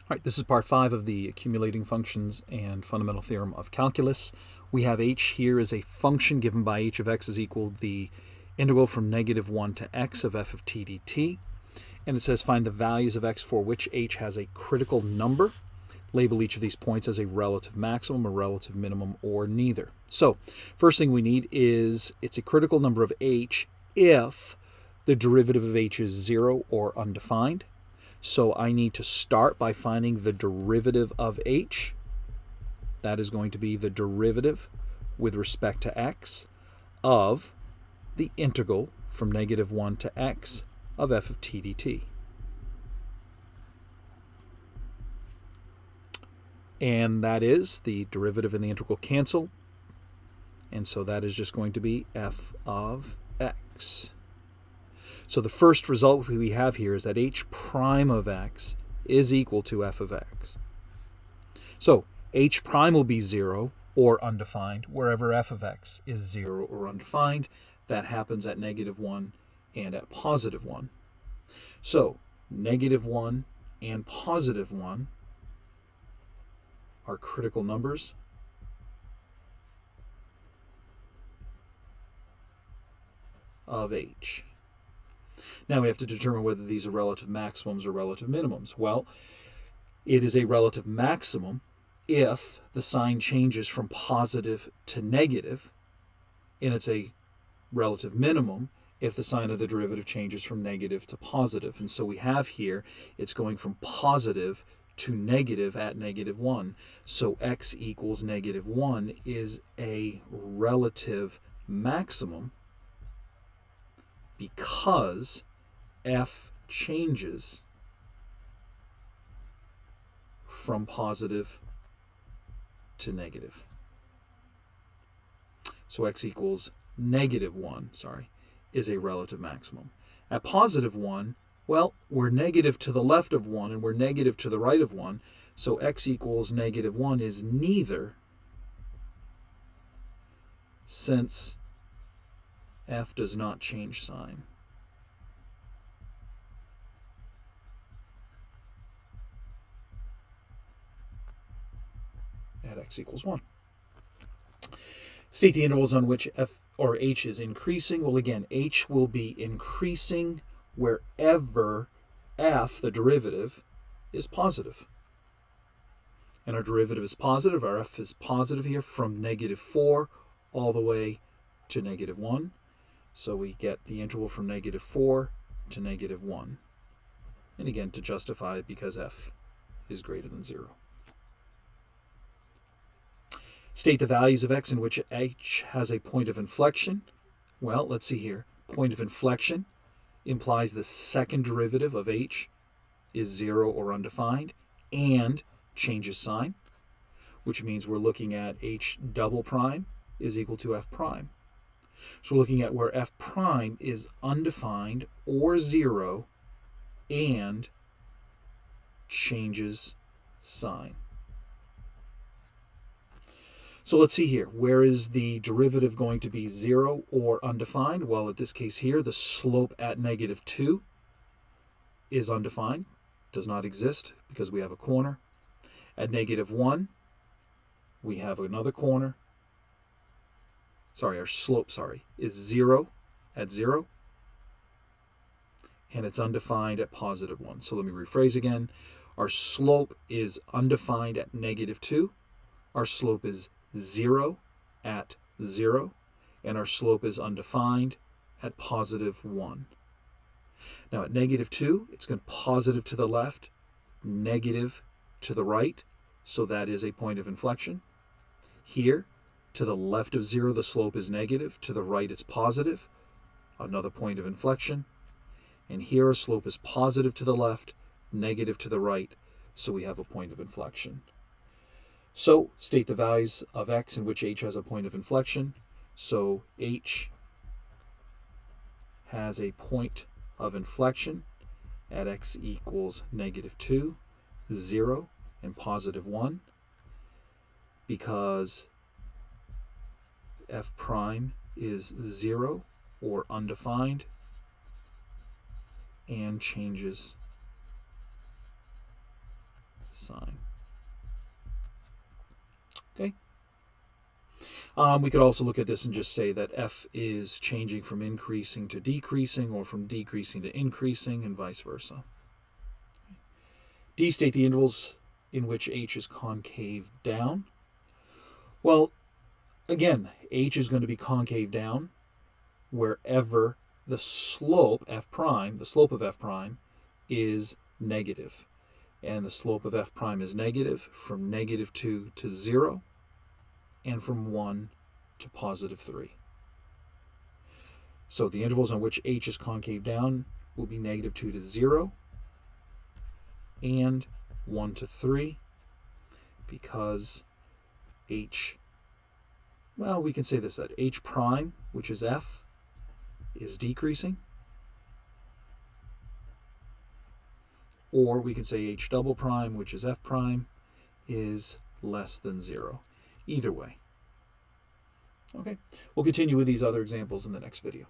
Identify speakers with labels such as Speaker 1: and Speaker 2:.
Speaker 1: All right, this is part 5 of the accumulating functions and fundamental theorem of calculus. We have h here as a function given by h of x is equal to the integral from -1 to x of f of t dt. And it says find the values of x for which h has a critical number. Label each of these points as a relative maximum, a relative minimum, or neither. So first thing we need is it's a critical number of h if the derivative of h is 0 or undefined. So I need to start by finding the derivative of h. That is going to be the derivative with respect to x of the integral from -1 to x of f of t dt. And that is the derivative and the integral cancel. And so that is just going to be f of x. So the first result we have here is that h prime of x is equal to f of x. So h prime will be 0 or undefined wherever f of x is 0 or undefined. That happens at -1 and at +1. So -1 and +1 are critical numbers of h. Now we have to determine whether these are relative maximums or relative minimums. Well, it is a relative maximum if the sign changes from positive to negative, and it's a relative minimum if the sign of the derivative changes from negative to positive. And so we have here, it's going from positive to negative at -1. So x equals -1 is a relative maximum because f changes from positive to negative. So x equals -1, is a relative maximum. At +1, well, we're negative to the left of 1 and we're negative to the right of 1, so x equals -1 is neither, since f does not change sign. At x equals 1. State the intervals on which f or h is increasing. Well, again, h will be increasing wherever f, the derivative, is positive. And our derivative is positive. Our f is positive here from -4 all the way to -1. So we get the interval from -4 to -1. And again, to justify it, because f is greater than 0. State the values of x in which h has a point of inflection. Well, let's see here. Point of inflection implies the second derivative of h is 0 or undefined and changes sign, which means we're looking at h double prime is equal to f prime. So we're looking at where f prime is undefined or 0 and changes sign. So let's see here. Where is the derivative going to be 0 or undefined? Well, in this case here, the slope at -2 is undefined, does not exist because we have a corner. At -1, we have another corner. Our slope, is 0 at 0. And it's undefined at +1. So let me rephrase again. Our slope is undefined at -2. Our slope is 0 at 0, and our slope is undefined at +1. Now at -2, it's going positive to the left, negative to the right, so that is a point of inflection. Here, to the left of 0, the slope is negative, to the right it's positive, another point of inflection. And here our slope is positive to the left, negative to the right, so we have a point of inflection. So state the values of x in which h has a point of inflection. So h has a point of inflection at x equals -2, 0, and +1, because f prime is 0 or undefined and changes sign. Okay. We could also look at this and just say that f is changing from increasing to decreasing, or from decreasing to increasing, and vice versa. D, state the intervals in which h is concave down. Well, again, h is going to be concave down wherever the slope, f prime, the slope of f prime, is negative. And the slope of f prime is negative from -2 to 0, and from 1 to +3. So the intervals on which h is concave down will be -2 to 0 and 1 to 3, because h, well, we can say this, that h prime, which is f, is decreasing. Or we can say h double prime, which is f prime, is less than 0. Either way. Okay, we'll continue with these other examples in the next video.